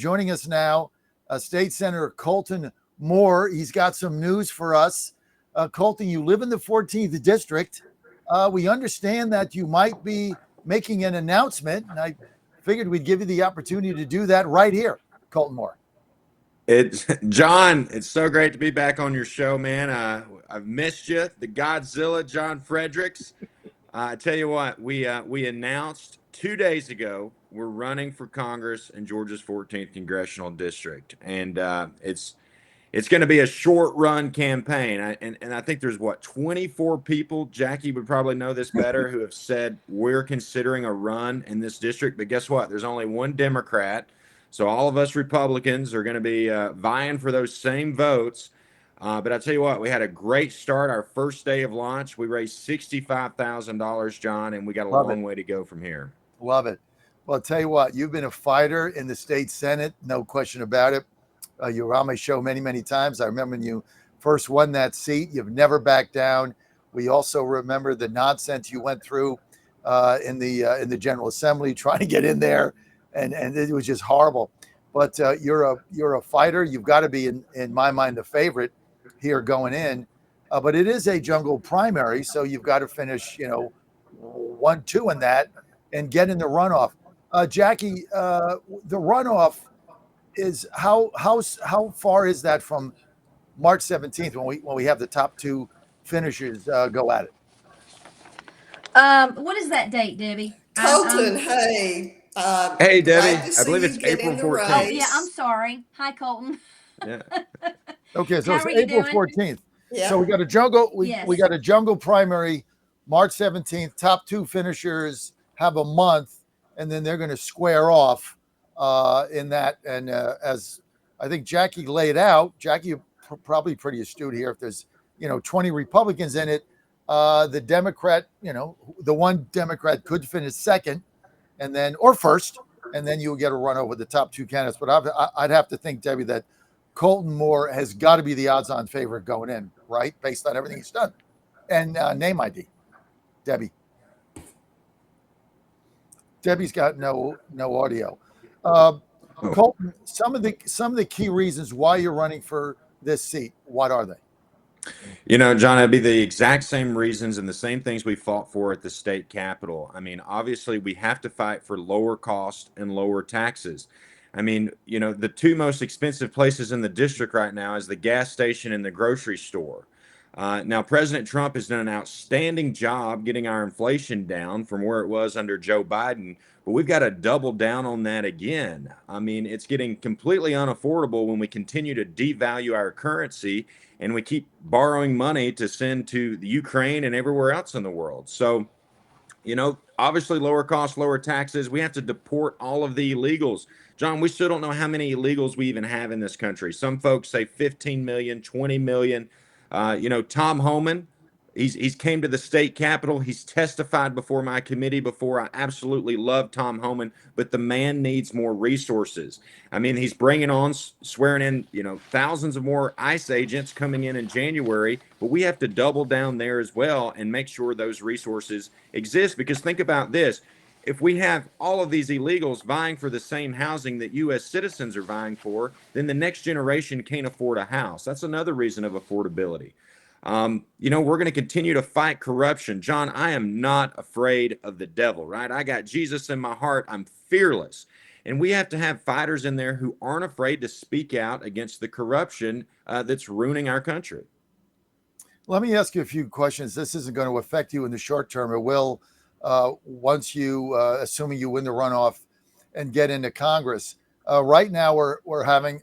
Joining us now, State Senator Colton Moore. He's got some news for us. Colton, you live in the 14th District. We understand that you might be making an announcement, and I figured we'd give you the opportunity to do that right here, Colton Moore. It's John. It's so great to be back on your show, man. I've missed you, the Godzilla, John Fredericks. I tell you what, we announced 2 days ago we're running for Congress in Georgia's 14th congressional district, and it's going to be a short run campaign. And I think there's 24 people. Jackie would probably know this better, who have said we're considering a run in this district. But guess what? There's only one Democrat. So all of us Republicans are going to be vying for those same votes. But I tell you what, we had a great start. Our first day of launch, we raised $65,000, John, and we got a long way to go from here. Love it. Well, I'll tell you what, you've been a fighter in the state Senate, no question about it. You were on my show many, many times. I remember when you first won that seat. You've never backed down. We also remember the nonsense you went through in the General Assembly trying to get in there, and it was just horrible. But you're a fighter. You've got to be, in my mind, the favorite here going in. But it is a jungle primary, so you've got to finish, 1-2 in that and get in the runoff. Jackie, the runoff is how far is that from March 17th when we have the top two finishers go at it? What is that date, Debbie? Colton, hey. Hey, Debbie. I believe it's April 14th. Oh, yeah, I'm sorry. Hi, Colton. Yeah. Okay, so it's April 14th. Yeah. So we got a jungle. We got a jungle primary, March 17th. Top two finishers have a month, and then they're going to square off in that. And as I think Jackie laid out, Jackie, you're probably pretty astute here. If there's 20 Republicans in it, the Democrat, the one Democrat could finish second, and then or first, and then you'll get a run over the top two candidates. But I'd have to think, Debbie, that Colton Moore has got to be the odds-on favorite going in, right? Based on everything he's done. And name ID, Debbie. Debbie's got no audio. Colton, some of the key reasons why you're running for this seat, what are they? John, it'd be the exact same reasons and the same things we fought for at the state capitol. I mean, obviously, we have to fight for lower cost and lower taxes. I mean, the two most expensive places in the district right now is the gas station and the grocery store. Now, President Trump has done an outstanding job getting our inflation down from where it was under Joe Biden, but we've got to double down on that again. I mean, it's getting completely unaffordable when we continue to devalue our currency and we keep borrowing money to send to the Ukraine and everywhere else in the world. So, obviously lower costs, lower taxes. We have to deport all of the illegals. John, we still don't know how many illegals we even have in this country. Some folks say 15 million, 20 million. Tom Homan, he's came to the state capitol. He's testified before my committee before. I absolutely love Tom Homan, but the man needs more resources. I mean, he's bringing on, swearing in, thousands of more ICE agents coming in January, but we have to double down there as well and make sure those resources exist. Because think about this. If we have all of these illegals vying for the same housing that U.S. citizens are vying for, then the next generation can't afford a house. That's another reason of affordability. We're going to continue to fight corruption. John, I am not afraid of the devil, right? I got Jesus in my heart. I'm fearless. And we have to have fighters in there who aren't afraid to speak out against the corruption that's ruining our country. Let me ask you a few questions. This isn't going to affect you in the short term. It will once you, assuming you win the runoff and get into Congress. Right now, we're having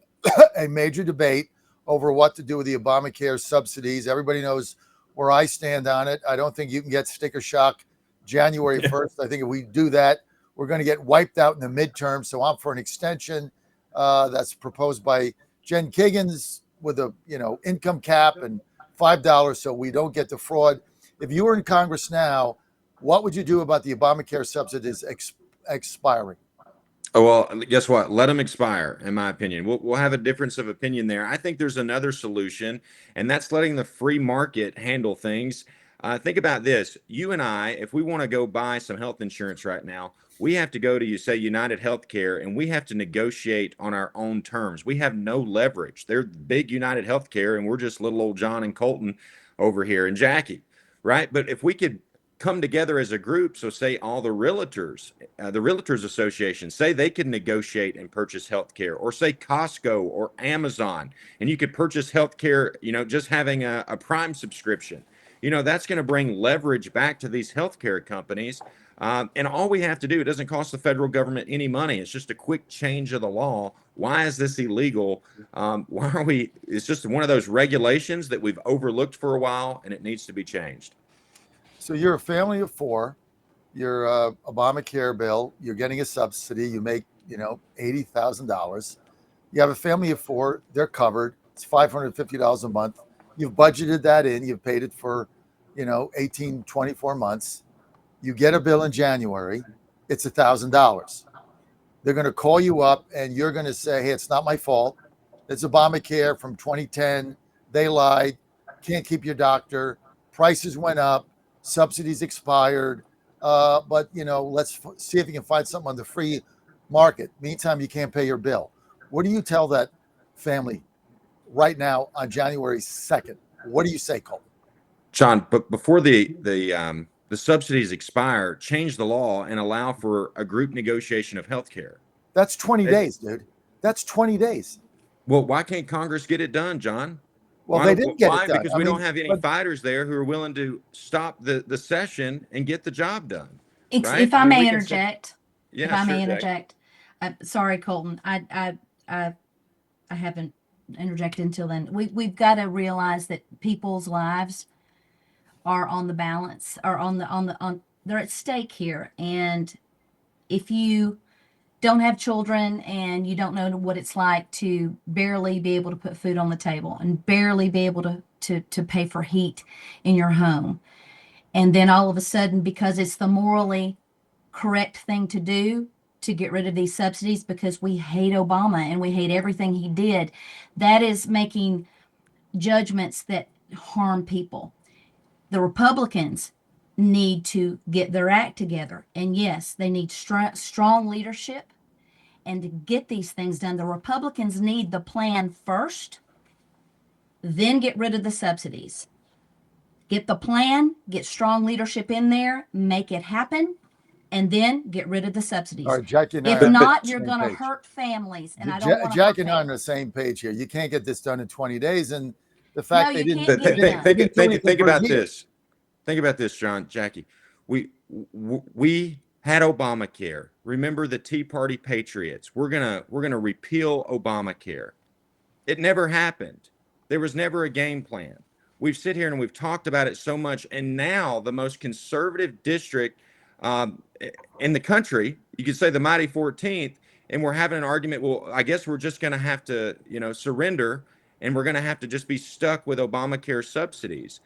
a major debate over what to do with the Obamacare subsidies. Everybody knows where I stand on it. I don't think you can get sticker shock January 1st. I think if we do that, we're going to get wiped out in the midterm. So I'm for an extension that's proposed by Jen Kiggins with a income cap and $5 so we don't get the fraud. If you were in Congress now, what would you do about the Obamacare subsidies expiring? Oh, well, guess what? Let them expire, in my opinion. We'll have a difference of opinion there. I think there's another solution, and that's letting the free market handle things. Think about this. You and I, if we want to go buy some health insurance right now, we have to go to, you say, United Healthcare, and we have to negotiate on our own terms. We have no leverage. They're big United Healthcare, and we're just little old John and Colton over here and Jackie, right? But if we could come together as a group, so say all the realtors association, say they could negotiate and purchase healthcare, or say Costco or Amazon, and you could purchase healthcare, just having a Prime subscription. That's going to bring leverage back to these healthcare companies. And all we have to do, it doesn't cost the federal government any money. It's just a quick change of the law. Why is this illegal? Why are we? It's just one of those regulations that we've overlooked for a while, and it needs to be changed. So you're a family of four. You're Obamacare bill. You're getting a subsidy. You make, $80,000. You have a family of four. They're covered. It's $550 a month. You've budgeted that in. You've paid it for, 18, 24 months. You get a bill in January. It's $1,000. They're going to call you up and you're going to say, hey, it's not my fault. It's Obamacare from 2010. They lied. Can't keep your doctor. Prices went up. Subsidies expired. But, let's see if you can find something on the free market. Meantime, you can't pay your bill. What do you tell that family right now on January 2nd? What do you say, Colton? John, but before the subsidies expire, change the law and allow for a group negotiation of health care. That's 20 days, dude. That's 20 days. Well, why can't Congress get it done, John? Well, they didn't get it done. Because we don't have any fighters there who are willing to stop the session and get the job done. Right? If I may interject. Yeah, if I sure, may interject. Sorry, Colton. I haven't interjected until then. We've got to realize that people's lives are on the balance, are they're at stake here. And if you don't have children and you don't know what it's like to barely be able to put food on the table and barely be able to pay for heat in your home, and then all of a sudden, because it's the morally correct thing to do, to get rid of these subsidies because we hate Obama and we hate everything he did, that is making judgments that harm people. The Republicans need to get their act together. And yes, they need strong leadership. And to get these things done, the Republicans need the plan first, then get rid of the subsidies. Get the plan, get strong leadership in there, make it happen, and then get rid of the subsidies. All right, Jackie and if not, you're going to hurt families. And I don't want to Jackie and I are on the same page here. You can't get this done in 20 days. And the fact they didn't think about this. Think about this, John, Jackie. We had Obamacare. Remember the Tea Party patriots. We're gonna repeal Obamacare. It never happened. There was never a game plan. We've sit here and we've talked about it so much, and now the most conservative district in the country, you could say the mighty 14th, and we're having an argument. Well, I guess we're just going to have to, surrender, and we're going to have to just be stuck with Obamacare subsidies.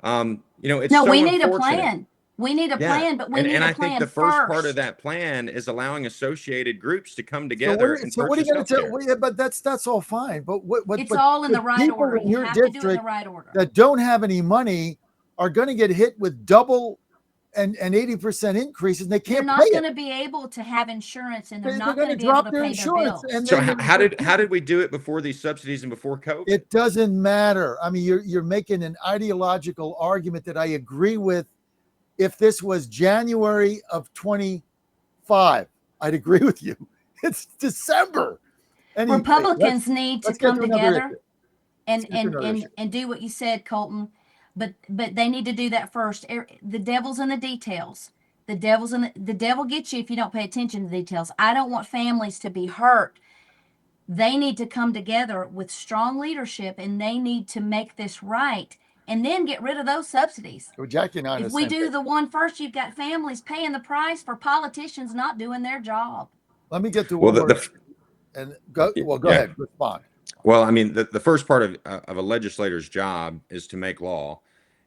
It's no, so we need unfortunate. a plan. We need a plan, but we need a plan first. And I think the first part of that plan is allowing associated groups to come together and so what are you going to tell? healthcare. But that's all fine. But it's all in the right order. You have to do it in the right order. That don't have any money are going to get hit with double and 80% increases. And they can't. They're not going to be able to have insurance, and they're not going to be able to pay their bills. So how did we do it before these subsidies and before COVID? It doesn't matter. I mean, you're making an ideological argument that I agree with. If this was January of 25, I'd agree with you. It's December. Anyway, Republicans need to come together and do what you said, Colton. But they need to do that first. The devil's in the details. The devil gets you if you don't pay attention to the details. I don't want families to be hurt. They need to come together with strong leadership, and they need to make this right. And then get rid of those subsidies. Well, Jackie and I if we do the one first, you've got families paying the price for politicians not doing their job. Let me get to one more. Go ahead, respond. Well, I mean, the first part of a legislator's job is to make law,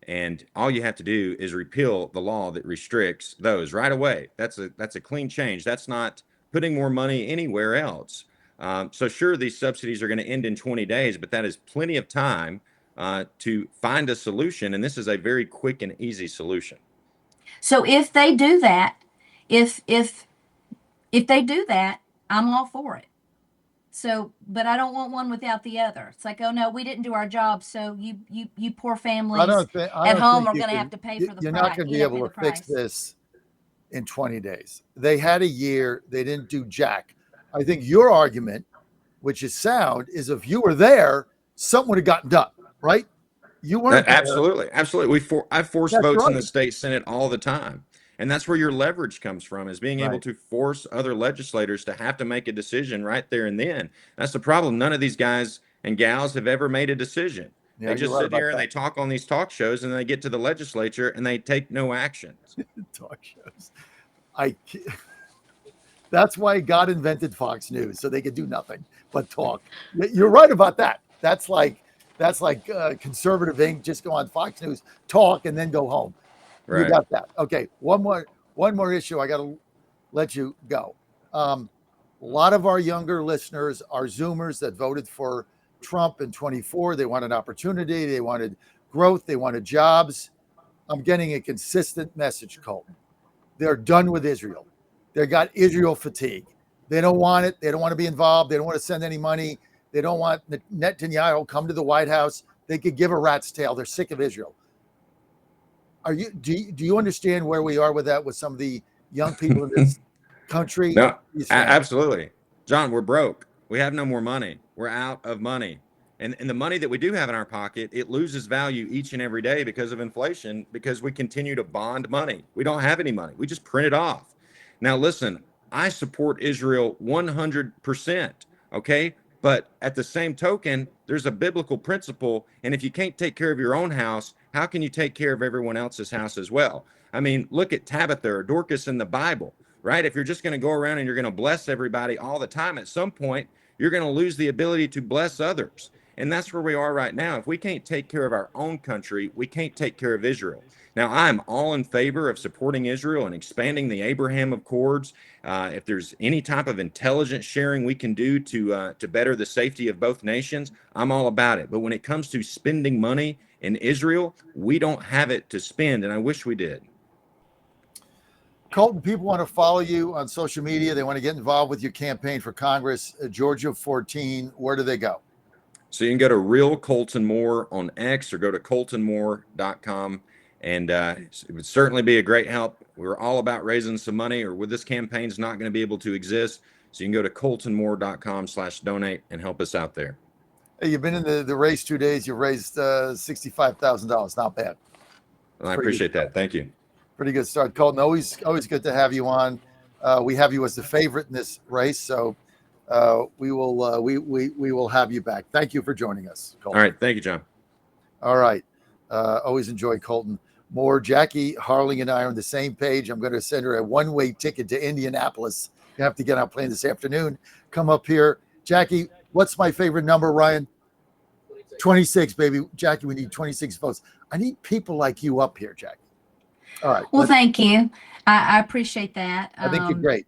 and all you have to do is repeal the law that restricts those right away. That's a clean change. That's not putting more money anywhere else. So sure, these subsidies are going to end in 20 days, but that is plenty of time to find a solution. And this is a very quick and easy solution. So if they do that, if they do that, I'm all for it. So, but I don't want one without the other. It's like, oh no, we didn't do our job, so you poor I families I at don't home think are you going to can, have to pay for the you're price. not going to be able pay to the fix price. this in 20 days. They had a year, they didn't do jack. I think your argument, which is sound, is if you were there, something would have gotten done, right? You weren't there. Absolutely. I force That's votes in right. the state Senate all the time. And that's where your leverage comes from, is being able Right. to force other legislators to have to make a decision right there and then. That's the problem. None of these guys and gals have ever made a decision. Yeah, They you're just right sit about here and that. they talk on these talk shows, and they get to the legislature and they take no actions. Talk shows. I. That's why God invented Fox News, so they could do nothing but talk. You're right about that. That's like conservative Inc. Just go on Fox News, talk, and then go home. You Right. got that. Okay. One more issue. I got to let you go. A lot of our younger listeners are Zoomers that voted for Trump in 24. They wanted opportunity. They wanted growth. They wanted jobs. I'm getting a consistent message, Colton. They're done with Israel. They got Israel fatigue. They don't want it. They don't want to be involved. They don't want to send any money. They don't want Netanyahu come to the White House. They could give a rat's tail. They're sick of Israel. Do you understand where we are with that, with some of the young people in this country? No, absolutely. John, we're broke. We have no more money. We're out of money. And the money that we do have in our pocket, it loses value each and every day because of inflation, because we continue to bond money. We don't have any money. We just print it off. Now, listen, I support Israel 100%. Okay. But at the same token, there's a biblical principle. And if you can't take care of your own house, how can you take care of everyone else's house as well? I mean, look at Tabitha or Dorcas in the Bible, right? If you're just going to go around and you're going to bless everybody all the time, at some point, you're going to lose the ability to bless others. And that's where we are right now. If we can't take care of our own country, we can't take care of Israel. Now, I'm all in favor of supporting Israel and expanding the Abraham Accords. If there's any type of intelligence sharing we can do to better the safety of both nations, I'm all about it. But when it comes to spending money in Israel, we don't have it to spend, and I wish we did. Colton, people want to follow you on social media. They want to get involved with your campaign for Congress, Georgia 14. Where do they go? So you can go to Real Colton Moore on X, or go to coltonmoore.com. And it would certainly be a great help. We're all about raising some money, or with this campaign's not going to be able to exist. So you can go to coltonmoore.com/donate and help us out there. Hey, you've been in the race 2 days. You've raised $65,000. Not bad. Well, I appreciate that. Thank you. Pretty good start, Colton. Always good to have you on. We have you as the favorite in this race, so we will have you back. Thank you for joining us, Colton. All right, thank you, John. All right, always enjoy Colton Moore. Jackie, Harley, and I are on the same page. I'm going to send her a one-way ticket to Indianapolis. You have to get on a plane this afternoon. Come up here, Jackie. What's my favorite number, Ryan? 26, baby. Jackie, we need 26 votes. I need people like you up here, Jackie. All right. Well, thank you. I appreciate that. I think you're great.